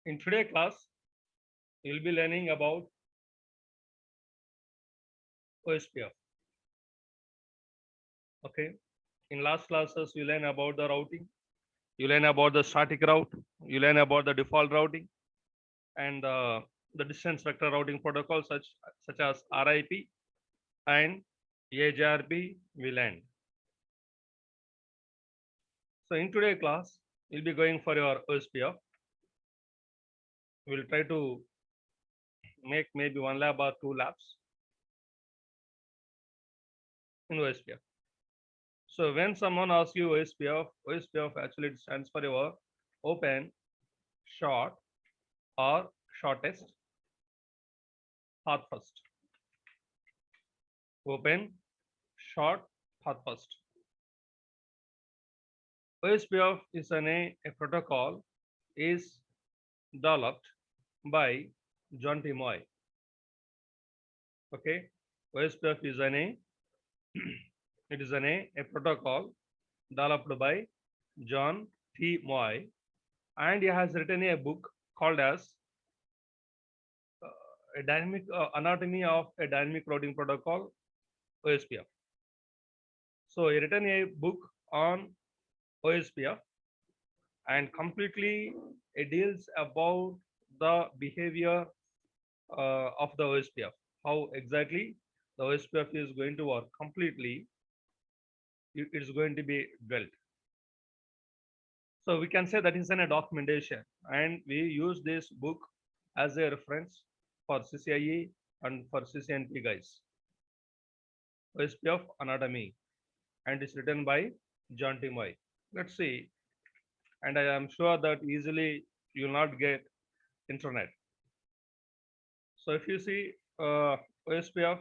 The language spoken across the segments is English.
In today's class, you'll be learning about OSPF. Okay. In last classes, you learn about the routing. You learn about the static route. You learn about the default routing and the distance vector routing protocol such as RIP and AJRP. We learned. So in today's class, you'll be going for your OSPF. We'll try to make maybe one lab or two labs in OSPF. So when someone asks you OSPF actually stands for your open, short, or shortest path first. Open, short, path first. OSPF is a protocol is developed by John T. Moy. Okay, OSPF is it is a protocol developed by John T. Moy, and he has written a book called as a dynamic anatomy of a dynamic routing protocol, OSPF. So he written a book on OSPF, and completely it deals about the behavior of the OSPF, how exactly the OSPF is going to work completely. It is going to be dwelt. So we can say that is a documentation, and we use this book as a reference for CCIE and for CCNP guys. OSPF anatomy, and it's written by John T. Moy. Let's see, and I am sure that easily you will not get internet. So if you see OSPF,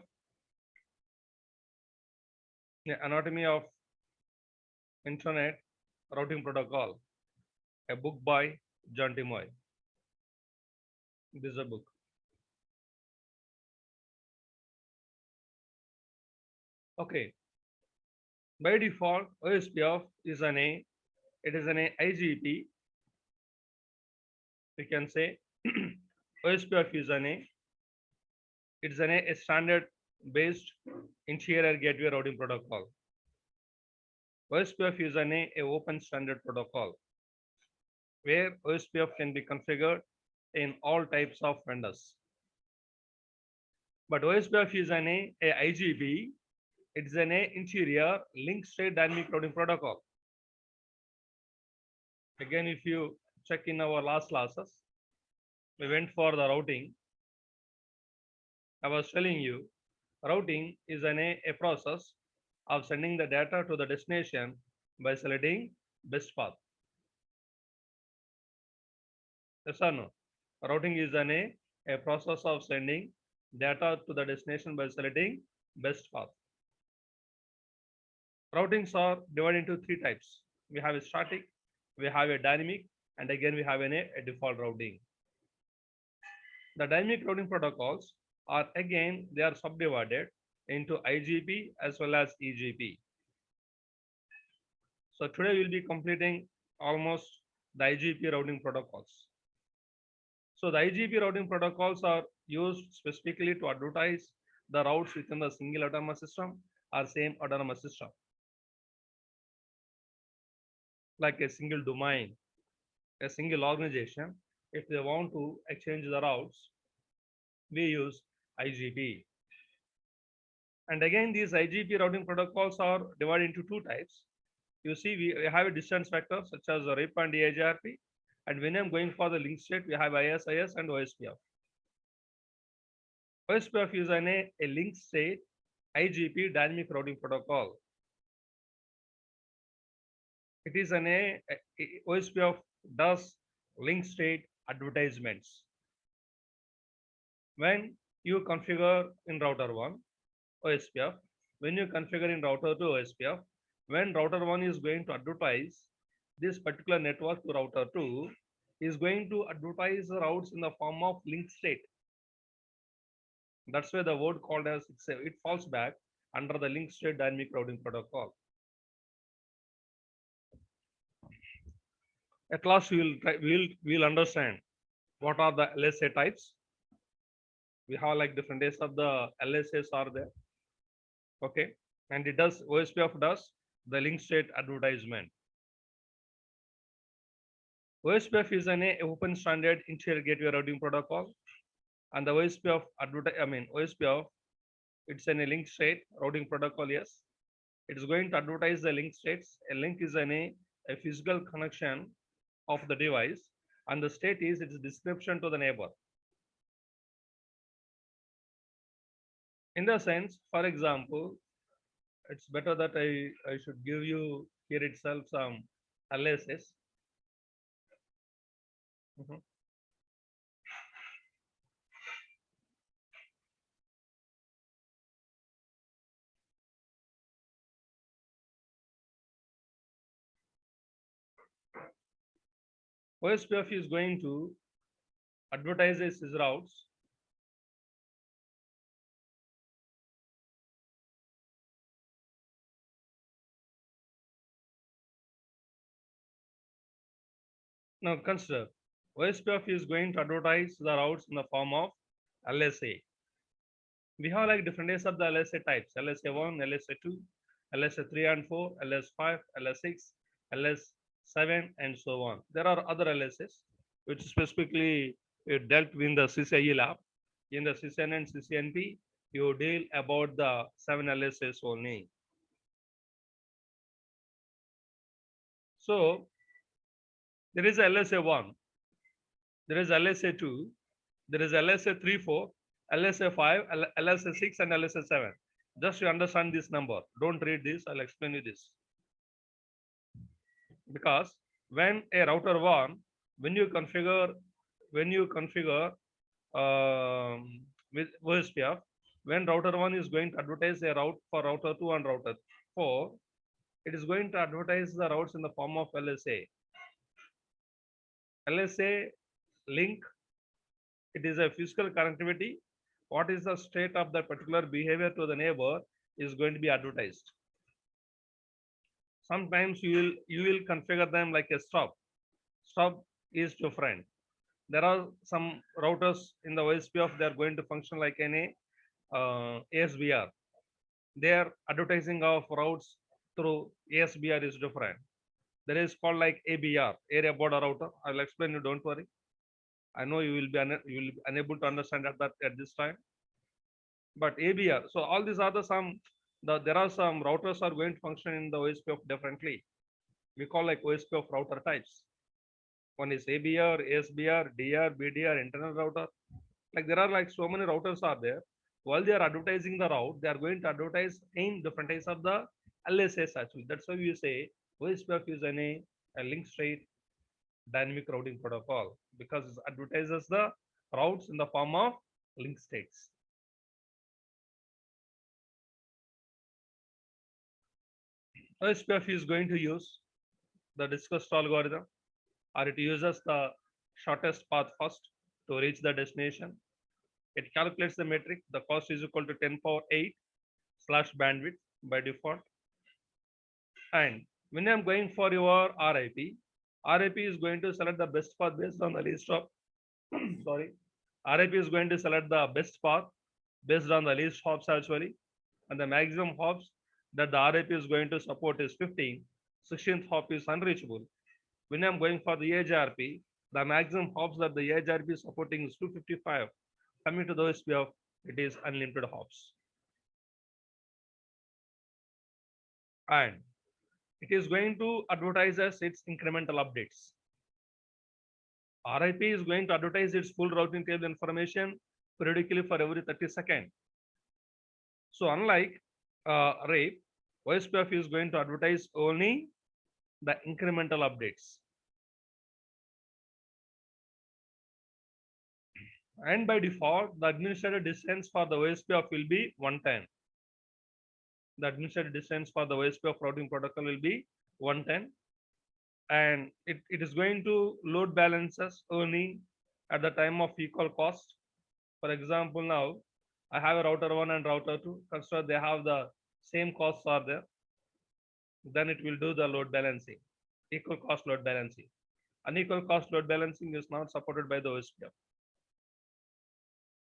the anatomy of internet routing protocol, a book by John T. Moy. This is a book. Okay. By default, OSPF is it is an IGP. We can say OSPF is it's a standard based interior gateway routing protocol. OSPF is a open standard protocol where OSPF can be configured in all types of vendors. But OSPF is a IGP. It's an interior link state dynamic routing protocol. Again, if you check in our last classes, we went for the routing. I was telling you, routing is a process of sending the data to the destination by selecting best path. Yes or no? Routing is a process of sending data to the destination by selecting best path. Routings are divided into three types. We have a static, we have a dynamic, and again we have a default routing. The dynamic routing protocols are again they are subdivided into IGP as well as EGP. So today we'll be completing almost the IGP routing protocols. So the IGP routing protocols are used specifically to advertise the routes within the single autonomous system or same autonomous system, like a single domain, a single organization. If they want to exchange the routes, we use IGP. And again, these IGP routing protocols are divided into two types. You see, we have a distance vector such as RIP and AJRP. And when I'm going for the link state, we have ISIS and OSPF. OSPF is a link state IGP dynamic routing protocol. It is OSPF does link state advertisements. When you configure in router 1 OSPF, when you configure in router 2 OSPF, when router 1 is going to advertise this particular network to router 2, is going to advertise the routes in the form of link state. That's why the word called as it falls back under the link state dynamic routing protocol. At last, we'll understand What are the LSA types? We have like different types of the LSAs are there. Okay, and it does OSPF does the link state advertisement. OSPF is an open standard interior gateway routing protocol, and the OSPF OSPF, it's a link state routing protocol. Yes, it is going to advertise the link states. A link is a physical connection of the device, and the state is its description to the neighbor. In the sense, for example, it's better that I should give you here itself some LSS. Mhm. OSPF is going to advertise its routes. Now consider, OSPF is going to advertise the routes in the form of LSA. We have like different types of the LSA types: LSA1, LSA2, LSA3 and 4, LS5, LS6, LS7, and so on. There are other LSAs which specifically dealt with the CCIE lab. In the CCN and CCNP, you deal about the 7 LSAs only. So there is LSA1, there is LSA2, there is LSA3, 4, LSA5, LSA6, and LSA7. Just to understand this number, don't read this, I'll explain you this. Because when a router 1, when you configure with OSPF, when router 1 is going to advertise a route for router 2 and router 4, it is going to advertise the routes in the form of LSA. LSA link, it is a physical connectivity. What is the state of that particular behavior to the neighbor is going to be advertised. Sometimes you will configure them like a stop. Stop is different. There are some routers in the OSPF, they are going to function like an ASBR. Their advertising of routes through ASBR is different. There is called like ABR, area border router. I'll explain you, don't worry. I know you will be unable to understand at this time. But ABR, so all these are there are some routers are going to function in the OSPF differently. We call like OSPF router types. One is ABR, ASBR, DR, BDR, internal router. Like there are like so many routers are there. While they are advertising the route, they are going to advertise in different types of the LSS actually. That's why we say OSPF is a link state dynamic routing protocol, because it advertises the routes in the form of link states. OSPF is going to use the discussed algorithm, or it uses the shortest path first to reach the destination. It calculates the metric. The cost is equal to 10 power 8 slash bandwidth by default. And when I'm going for your RIP, RIP is going to select the best path based on the list of sorry. RIP is going to select the best path based on the least hops actually, and the maximum hops that the RIP is going to support is 15. 16th hop is unreachable. When I'm going for the edge RP, the maximum hops that the edge RP is supporting is 255. Coming to the OSPF, it is unlimited hops. And it is going to advertise as its incremental updates. RIP is going to advertise its full routing table information periodically for every 30 seconds. So unlike RAPE, OSPF is going to advertise only the incremental updates. And by default, the administrative distance for the OSPF will be 110. The administrative distance for the OSPF routing protocol will be 110. And it is going to load balances only at the time of equal cost. For example, now I have a router 1 and router 2. Consider they have the same costs are there. Then it will do the load balancing, equal cost load balancing. Unequal cost load balancing is not supported by the OSPF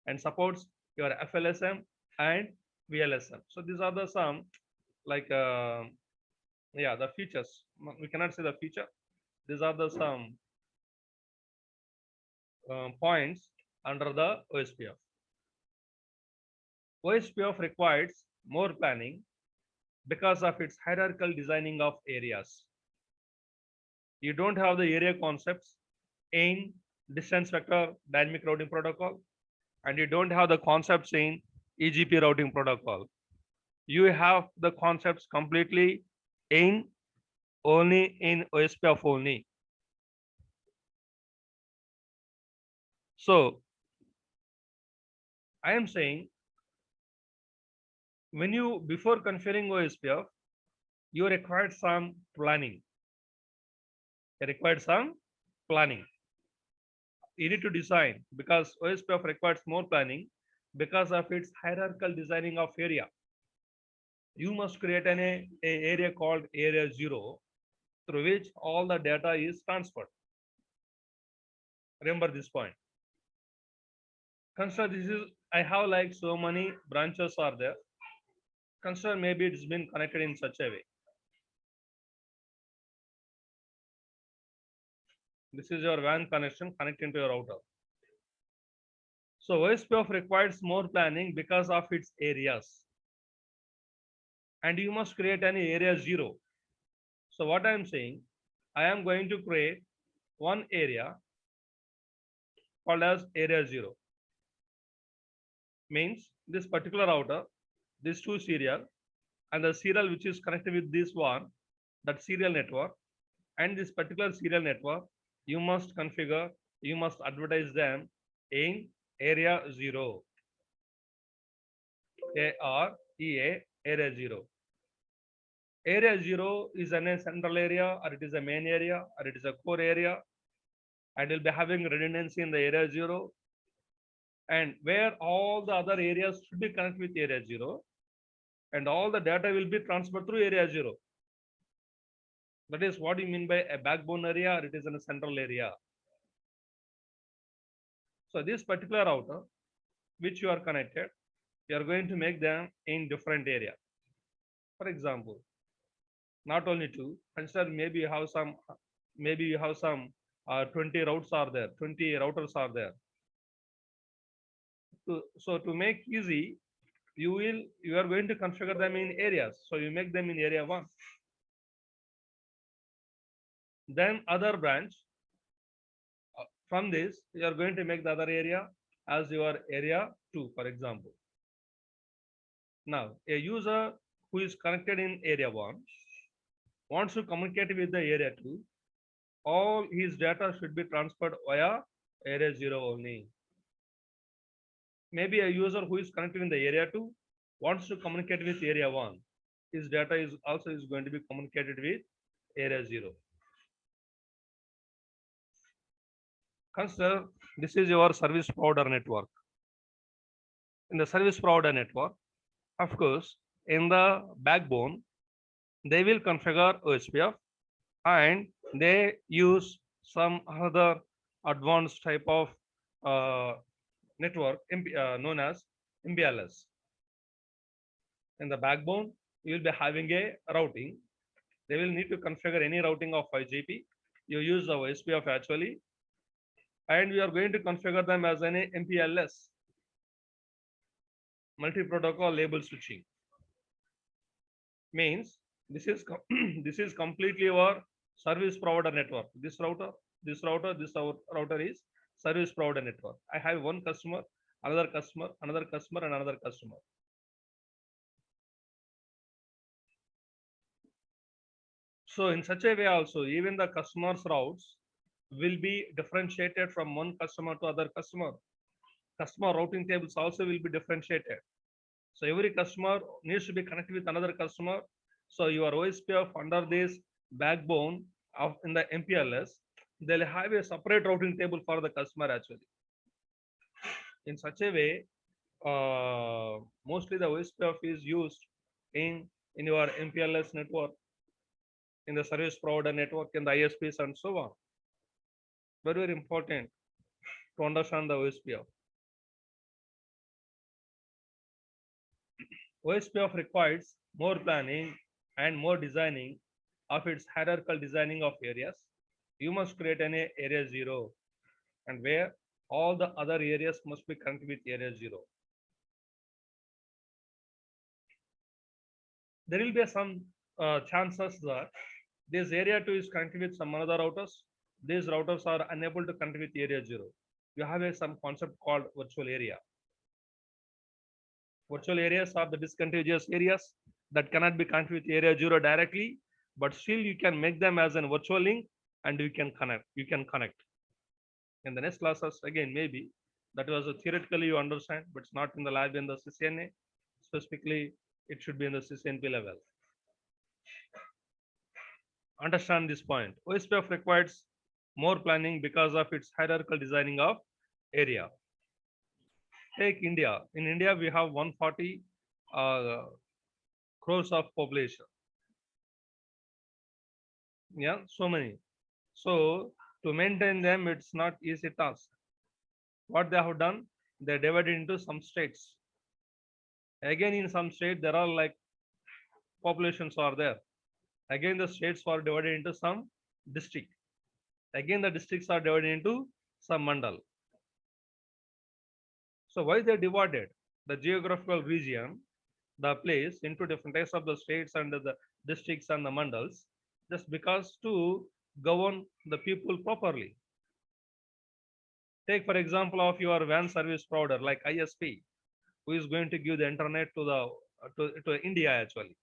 and supports your FLSM and VLSM. So these are the some like yeah, the features. We cannot say the feature. These are the some points under the OSPF. OSPF requires more planning because of its hierarchical designing of areas. You don't have the area concepts in distance vector dynamic routing protocol, and you don't have the concepts in EGP routing protocol. You have the concepts completely in only in OSPF only. So I am saying when you before configuring OSPF, you required some planning. You required some planning. You need to design because OSPF requires more planning because of its hierarchical designing of area. You must create a area called area 0 through which all the data is transferred. Remember this point. Consider this is I have like so many branches are there. Consider maybe it's been connected in such a way. This is your WAN connection connecting to your router. So OSPF requires more planning because of its areas. And you must create an area 0. So what I am saying, I am going to create one area called as area 0. Means this particular router, this two serial, and the serial which is connected with this one, that serial network, and this particular serial network, you must configure, you must advertise them in area 0. AREA, area 0. Area 0 is a central area, or it is a main area, or it is a core area, and will be having redundancy in the area 0. And where all the other areas should be connected with area 0, and all the data will be transferred through area 0. That is what you mean by a backbone area, or it is in a central area. So this particular router, which you are connected, you are going to make them in different area. For example, not only two, consider maybe you have some 20 routes are there, 20 routers are there. So to make easy, you are going to configure them in areas. So you make them in area 1. Then other branch, from this, you are going to make the other area as your area 2, for example. Now, a user who is connected in area 1 wants to communicate with the area 2. All his data should be transferred via area 0 only. Maybe a user who is connected in the area 2 wants to communicate with area 1. His data is also going to be communicated with area 0. Consider this is your service provider network. In the service provider network, of course, in the backbone, they will configure OSPF and they use some other advanced type of network known as MPLS. In the backbone, you will be having a routing. They will need to configure any routing of 5GP. You use the OSPF actually, and we are going to configure them as an MPLS, multi-protocol label switching. Means this is this is completely our service provider network. This router is service provider network. I have one customer, another customer, another customer, and another customer. So in such a way also, even the customer's routes will be differentiated from one customer to other customer. Customer routing tables also will be differentiated. So every customer needs to be connected with another customer. So your OSPF under this backbone of in the MPLS, they'll have a separate routing table for the customer actually. In such a way, mostly the OSPF is used in your MPLS network, in the service provider network, in the ISPs and so on. Very, very important to understand the OSPF. OSPF requires more planning and more designing of its hierarchical designing of areas. You must create an area 0 and where all the other areas must be connected with area 0. There will be some chances that this area 2 is connected with some other routers. These routers are unable to connect with area 0. You have some concept called virtual area. Virtual areas are the discontiguous areas that cannot be connected with area 0 directly, but still you can make them as a virtual link and you can connect. In the next classes, again, maybe that was a theoretically you understand, but it's not in the lab in the CCNA. Specifically, it should be in the CCNP level. Understand this point. OSPF requires more planning because of its hierarchical designing of area. Take India. In India, we have 140 crores of population. Yeah, so many. So to maintain them, it's not easy task. What they have done, they divided into some states. Again, in some state, there are like populations are there. Again, the states are divided into some district. Again, the districts are divided into some mandal. So why they divided the geographical region, the place into different types of the states and the districts and the mandals, just because to govern the people properly. Take for example of your WAN service provider like ISP, who is going to give the internet to the to India actually.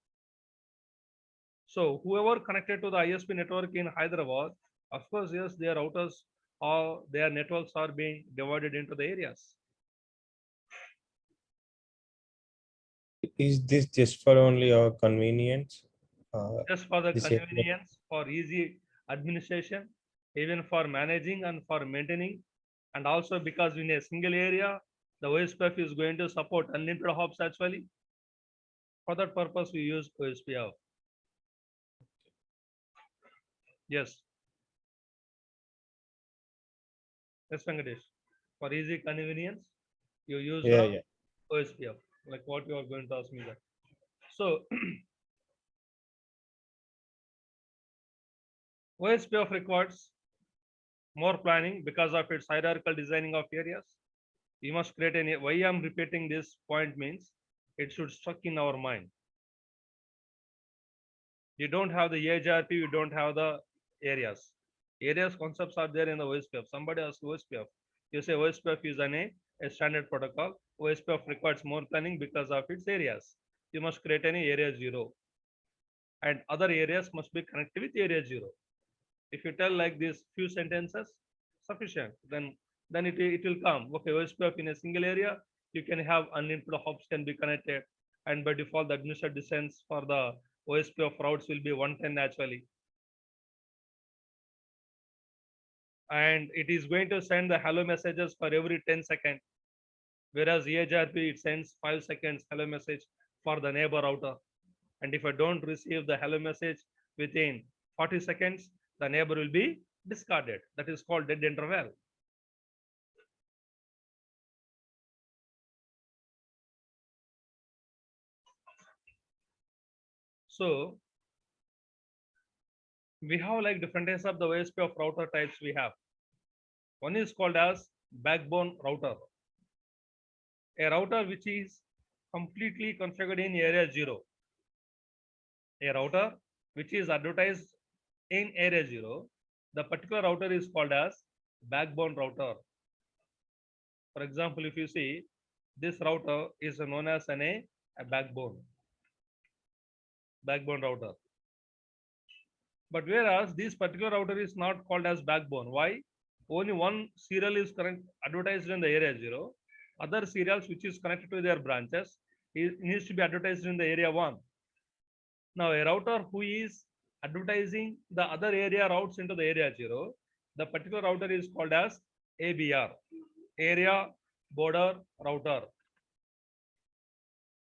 So whoever connected to the ISP network in Hyderabad, of course, yes, their routers or their networks are being divided into the areas. Is this just for only our convenience? Just for the This area- convenience, for easy administration, even for managing and for maintaining, and also because in a single area, the OSPF is going to support unlimited hops actually. For that purpose, we use OSPF. Yes. Yes, Venkatesh. For easy convenience, you use yeah, the yeah. OSPF, like what you are going to ask me that. So OSPF requires more planning because of its hierarchical designing of areas. You must create any. Why I'm repeating this point means it should stuck in our mind. You don't have the AHRP, you don't have the areas. Areas concepts are there in the OSPF. Somebody asks OSPF. You say OSPF is a standard protocol. OSPF requires more planning because of its areas. You must create any area 0. And other areas must be connected with area 0. If you tell like these few sentences, sufficient, then it will come. Okay, OSPF in a single area, you can have unlimited hops can be connected, and by default, the administered distance for the OSPF routes will be 110 actually. And it is going to send the hello messages for every 10 seconds. Whereas EHRP, it sends 5 seconds hello message for the neighbor router. And if I don't receive the hello message within 40 seconds, the neighbor will be discarded. That is called dead interval. So we have like different types of the OSPF router types we have. One is called as backbone router. A router which is completely configured in area 0. A router which is advertised in area 0. The particular router is called as backbone router. For example, if you see, this router is known as a backbone router. But whereas this particular router is not called as backbone. Why? Only one serial is advertised in the area 0. Other serials which is connected to their branches needs to be advertised in the area 1. Now a router who is advertising the other area routes into the area 0, the particular router is called as ABR, area border router.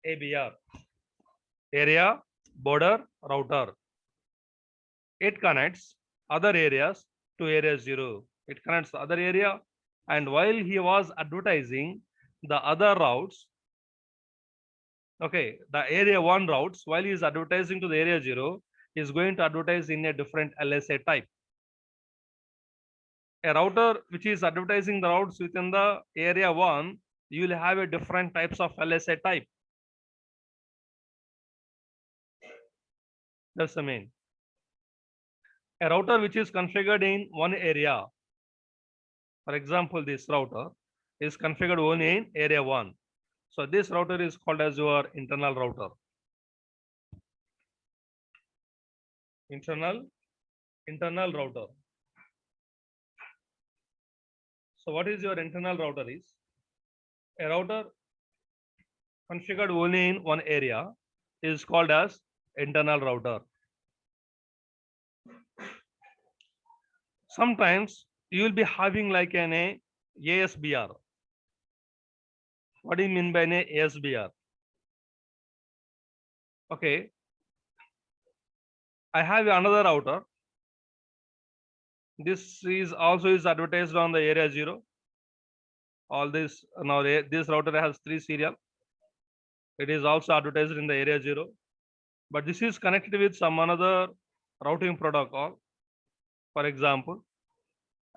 ABR, area border router. It connects other areas to area 0. It connects the other area. And while he was advertising the other routes, okay, the area 1 routes, while he is advertising to the area 0, he is going to advertise in a different LSA type. A router which is advertising the routes within the area 1, you will have a different types of LSA type. That's the main. A router which is configured in one area, for example, this router is configured only in area 1. So this router is called as your internal router. Internal router. So what is your internal router is? A router configured only in one area is called as internal router. Sometimes you will be having like an ASBR. What do you mean by an ASBR? Okay. I have another router. This is also is advertised on the area 0. All this now this router has 3 serial. It is also advertised in the area 0. But this is connected with some another routing protocol, for example,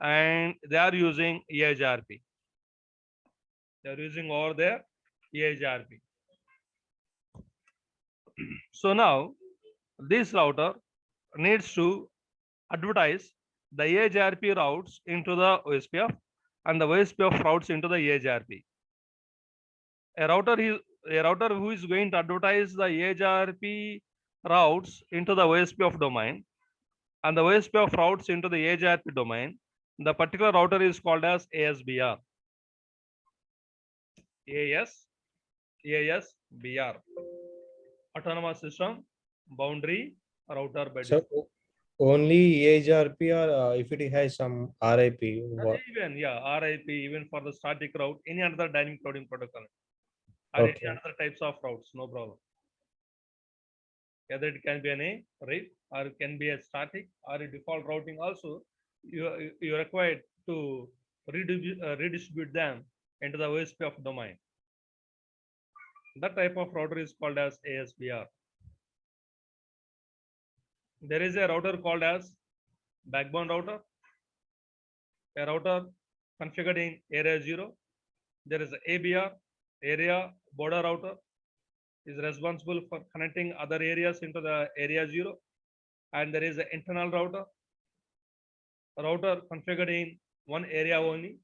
and they are using EIGRP. They are using over there EIGRP. So now this router needs to advertise the EIGRP routes into the OSPF and the OSPF routes into the EIGRP. A router who is going to advertise the EIGRP routes into the OSPF domain and the OSPF routes into the EIGRP domain, the particular router is called as ASBR. ASBR. Autonomous System Boundary Router by So default. only EIGRP or if it has some RIP? Even RIP, even for the static route, any other dynamic routing protocol or any other types of routes, no problem. Either it can be an RIP or it can be a static or a default routing also. You are required to redistribute them into the OSPF domain. That type of router is called as ASBR. There is a router called as backbone router. A router configured in area 0. There is ABR, area border router, is responsible for connecting other areas into the area 0. And there is an internal router configured in one area only.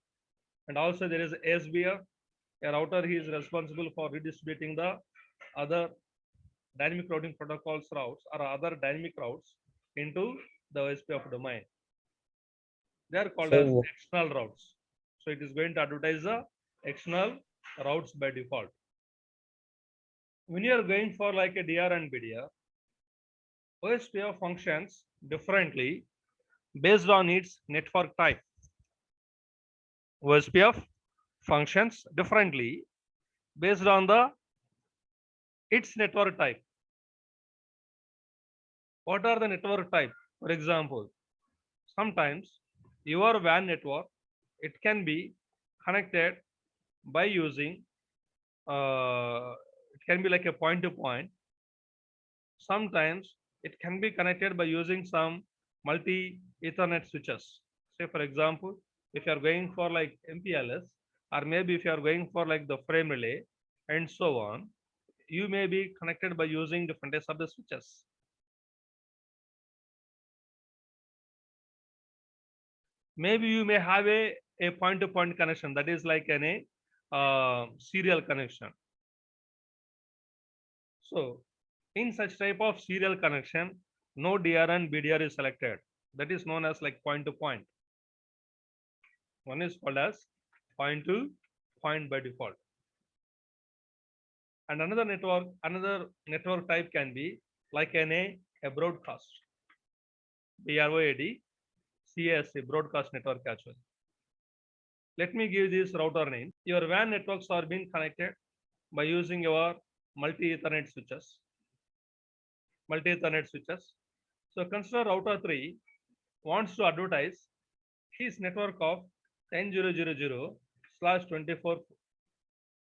And also there is ASBR, a router he is responsible for redistributing the other dynamic routing protocols routes or other dynamic routes into the OSPF domain. They are called as external routes. So it is going to advertise the external routes by default. When you are going for like a DR and BDR, OSPF functions differently based on its network type. OSPF functions differently based on its network type. What are the network type? For example, sometimes your WAN network, it can be connected by using, it can be like a point to point. Sometimes it can be connected by using some multi Ethernet switches. Say for example, if you are going for like MPLS, or maybe if you are going for like the frame relay and so on, you may be connected by using different types of the switches. Maybe you may have a point-to-point connection that is like a serial connection. So in such type of serial connection, no DR and BDR is selected. That is known as like point-to-point. One is called as point-to-point by default. And another network type can be like a broadcast. BROAD. CSC, broadcast network actually. Let me give this router name. Your WAN networks are being connected by using your multi-Ethernet switches. So consider router 3 wants to advertise his network of 10.0.0.0/24,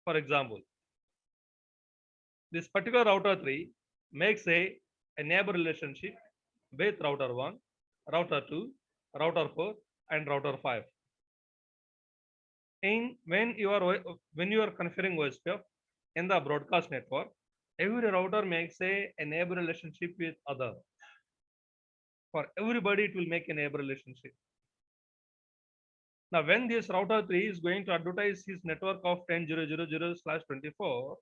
for example. This particular router 3 makes a neighbor relationship with router 1, router 2, router 4, and router 5. When you are configuring OSPF in the broadcast network, every router makes a neighbor relationship with other. For everybody, it will make a neighbor relationship. Now, when this router 3 is going to advertise his network of 10.0.0.0/24,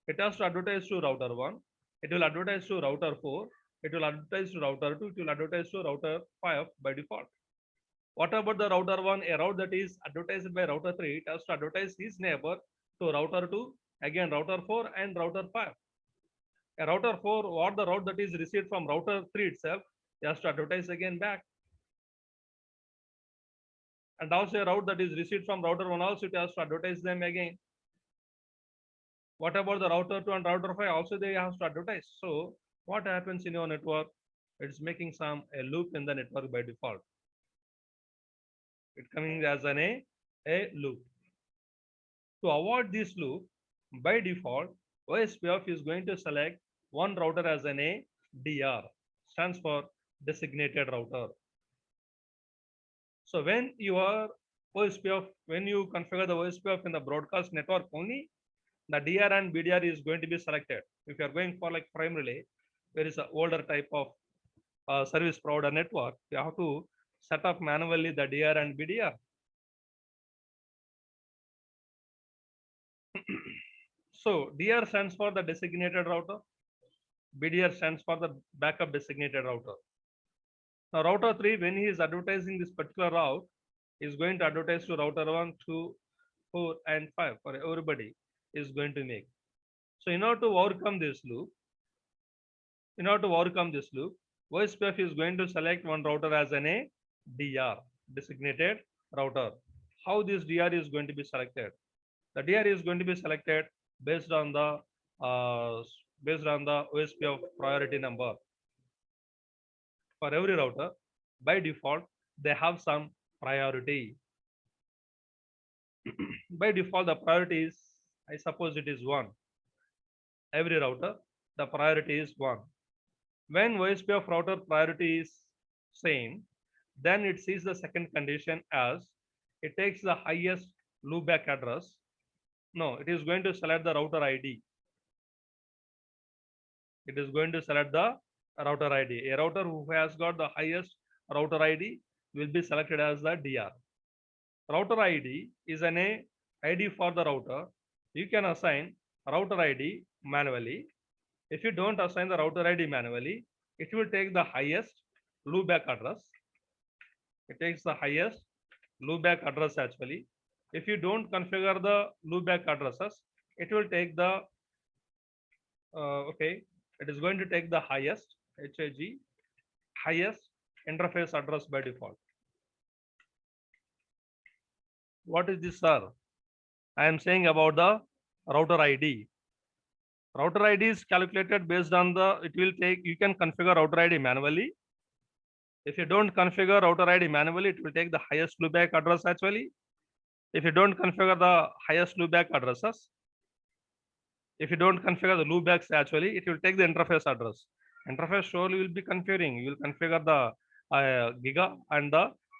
it has to advertise to router 1, it will advertise to router 4, it will advertise to router 2, it will advertise to router 5 by default. What about the router 1? A route that is advertised by router 3, it has to advertise his neighbor to router 2, again router 4 and router 5. A router 4, what the route that is received from router 3 itself, it has to advertise again back. And also a route that is received from router 1 also, it has to advertise them again. What about the router 2 and router 5? Also they have to advertise. So what happens in your network? It's making a loop in the network by default. It's coming as a loop. To avoid this loop, by default, OSPF is going to select one router as an DR, stands for designated router. So when you configure the OSPF in the broadcast network only, the DR and BDR is going to be selected. If you are going for like primarily, there is an older type of service provider network, you have to set up manually the DR and BDR. So DR stands for the designated router, BDR stands for the backup designated router. Now router 3, when he is advertising this particular route, is going to advertise to router 1, 2, 4 and 5 for everybody is going to make. So in order to overcome this loop, OSPF is going to select one router as an DR, designated router. How this DR is going to be selected? The DR is going to be selected based on the OSPF priority number. For every router, by default, they have some priority. By default, the priority is, I suppose it is 1. Every router, the priority is 1. When OSPF router priority is same, then it sees the second condition as it takes the highest loopback address. No, it is going to select the router ID. It is going to select the router ID. A router who has got the highest router ID will be selected as the DR. Router ID is an ID for the router. You can assign router ID manually. If you don't assign the router ID manually, it will take the highest loopback address. It takes the highest loopback address actually. If you don't configure the loopback addresses, it will take the it is going to take the highest HAG, highest interface address by default. What is this, sir? I am saying about the router ID. Router ID is calculated based on you can configure router ID manually. If you don't configure router ID manually, it will take the highest loopback address actually. If you don't configure the highest loopback addresses, if you don't configure the loopbacks actually, it will take the interface address. Interface surely will be configuring. You will configure the giga and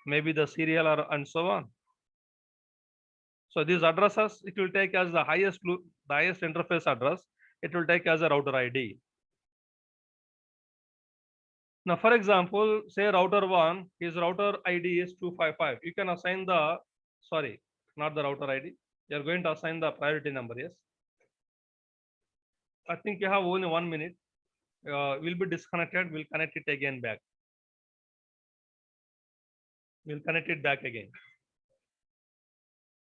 maybe the serial and so on. So these addresses, it will take as the highest interface address, it will take as a router ID. Now, for example, say router 1, his router ID is 255. You can assign not the router ID. You are going to assign the priority number, yes. I think you have only 1 minute. We'll be disconnected. We'll connect it again back. We'll connect it back again.